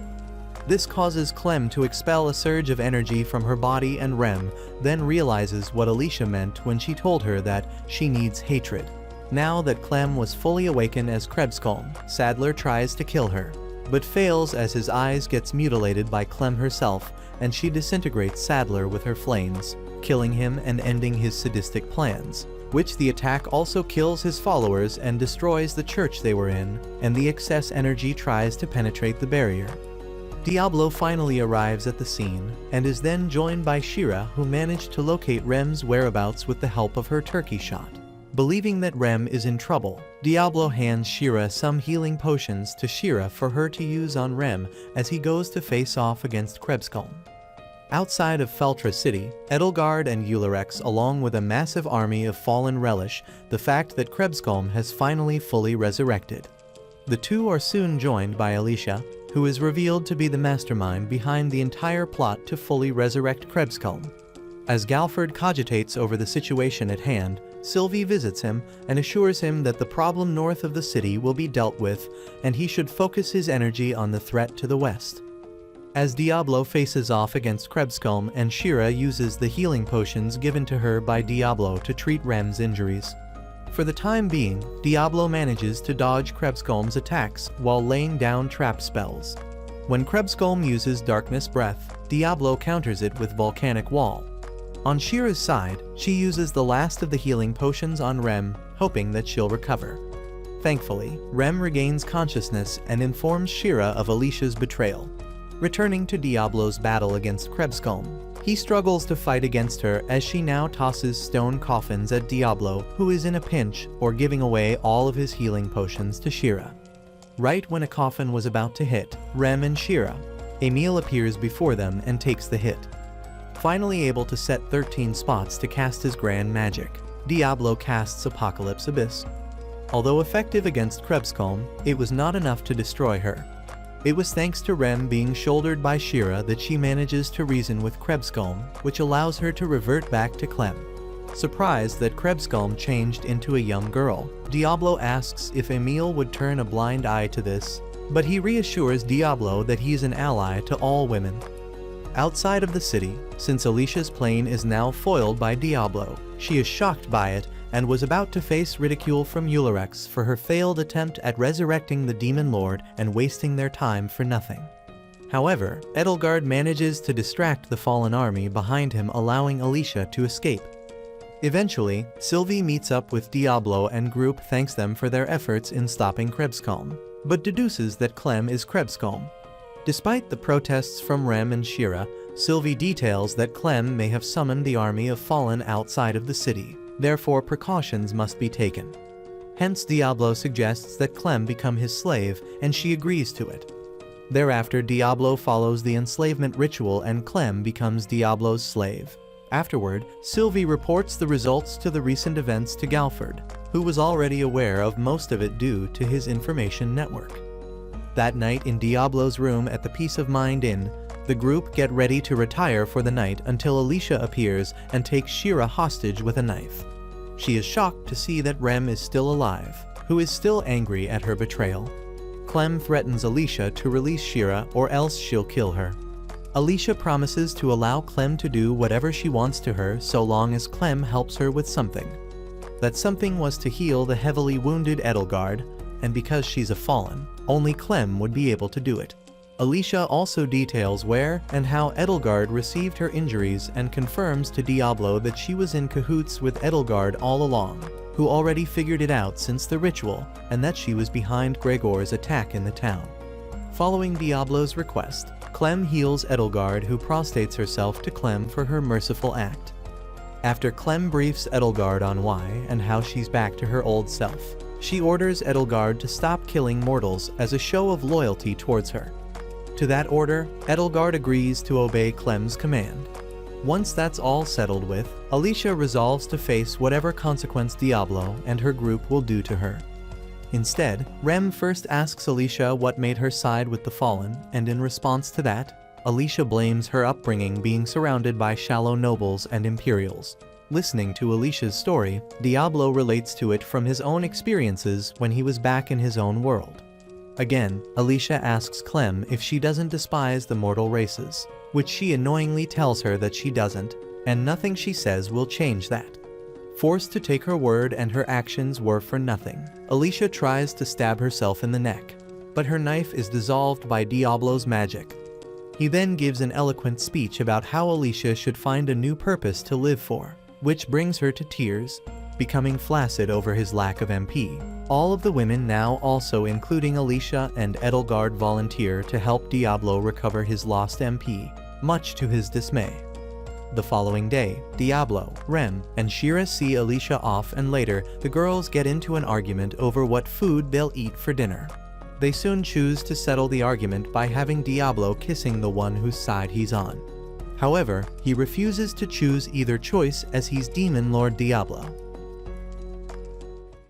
This causes Clem to expel a surge of energy from her body, and Rem then realizes what Alicia meant when she told her that she needs hatred. Now that Clem was fully awakened as Krebskolm, Sadler tries to kill her, but fails as his eyes gets mutilated by Clem herself, and she disintegrates Sadler with her flames, killing him and ending his sadistic plans, which the attack also kills his followers and destroys the church they were in, and the excess energy tries to penetrate the barrier. Diablo finally arrives at the scene, and is then joined by Shira, who managed to locate Rem's whereabouts with the help of her turkey shot. Believing that Rem is in trouble, Diablo hands Shira some healing potions to Shira for her to use on Rem as he goes to face off against Krebskolm. Outside of Feltra City, Edelgard and Eulerex, along with a massive army of Fallen, relish the fact that Krebskolm has finally fully resurrected. The two are soon joined by Alicia, who is revealed to be the mastermind behind the entire plot to fully resurrect Krebskolm. As Galford cogitates over the situation at hand, Sylvie visits him and assures him that the problem north of the city will be dealt with, and he should focus his energy on the threat to the west. As Diablo faces off against Krebskolm, and Shira uses the healing potions given to her by Diablo to treat Rem's injuries. For the time being, Diablo manages to dodge Krebskolm's attacks while laying down trap spells. When Krebskolm uses Darkness Breath, Diablo counters it with Volcanic Wall. On Shira's side, she uses the last of the healing potions on Rem, hoping that she'll recover. Thankfully, Rem regains consciousness and informs Shira of Alicia's betrayal. Returning to Diablo's battle against Krebskolm, he struggles to fight against her as she now tosses stone coffins at Diablo, who is in a pinch, or giving away all of his healing potions to Shira. Right when a coffin was about to hit Rem and Shira, Emile appears before them and takes the hit. Finally able to set 13 spots to cast his grand magic, Diablo casts Apocalypse Abyss. Although effective against Krebskolm, it was not enough to destroy her. It was thanks to Rem being shouldered by Shira that she manages to reason with Krebskolm, which allows her to revert back to Clem. Surprised that Krebskolm changed into a young girl, Diablo asks if Emile would turn a blind eye to this, but he reassures Diablo that he's an ally to all women. Outside of the city, since Alicia's plane is now foiled by Diablo, she is shocked by it and was about to face ridicule from Eulerex for her failed attempt at resurrecting the Demon Lord and wasting their time for nothing. However, Edelgard manages to distract the Fallen army behind him, allowing Alicia to escape. Eventually, Sylvie meets up with Diablo and group thanks them for their efforts in stopping Krebskolm, but deduces that Clem is Krebskolm. Despite the protests from Rem and Shira, Sylvie details that Clem may have summoned the army of Fallen outside of the city. Therefore, precautions must be taken. Hence, Diablo suggests that Clem become his slave, and she agrees to it. Thereafter, Diablo follows the enslavement ritual and Clem becomes Diablo's slave. Afterward, Sylvie reports the results to the recent events to Galford, who was already aware of most of it due to his information network. That night in Diablo's room at the Peace of Mind Inn, the group get ready to retire for the night until Alicia appears and takes Shira hostage with a knife. She is shocked to see that Rem is still alive, who is still angry at her betrayal. Clem threatens Alicia to release Shira or else she'll kill her. Alicia promises to allow Clem to do whatever she wants to her so long as Clem helps her with something. That something was to heal the heavily wounded Edelgard, and because she's a fallen, only Clem would be able to do it. Alicia also details where and how Edelgard received her injuries and confirms to Diablo that she was in cahoots with Edelgard all along, who already figured it out since the ritual, and that she was behind Gregor's attack in the town. Following Diablo's request, Clem heals Edelgard, who prostrates herself to Clem for her merciful act. After Clem briefs Edelgard on why and how she's back to her old self, she orders Edelgard to stop killing mortals as a show of loyalty towards her. To that order, Edelgard agrees to obey Clem's command. Once that's all settled with, Alicia resolves to face whatever consequence Diablo and her group will do to her. Instead, Rem first asks Alicia what made her side with the Fallen, and in response to that, Alicia blames her upbringing being surrounded by shallow nobles and Imperials. Listening to Alicia's story, Diablo relates to it from his own experiences when he was back in his own world. Again, Alicia asks Clem if she doesn't despise the mortal races, which she annoyingly tells her that she doesn't, and nothing she says will change that. Forced to take her word and her actions were for nothing, Alicia tries to stab herself in the neck, but her knife is dissolved by Diablo's magic. He then gives an eloquent speech about how Alicia should find a new purpose to live for, which brings her to tears, becoming flaccid over his lack of MP. All of the women now, also including Alicia and Edelgard, volunteer to help Diablo recover his lost MP, much to his dismay. The following day, Diablo, Rem, and Shira see Alicia off, and later, the girls get into an argument over what food they'll eat for dinner. They soon choose to settle the argument by having Diablo kissing the one whose side he's on. However, he refuses to choose either choice as he's Demon Lord Diablo.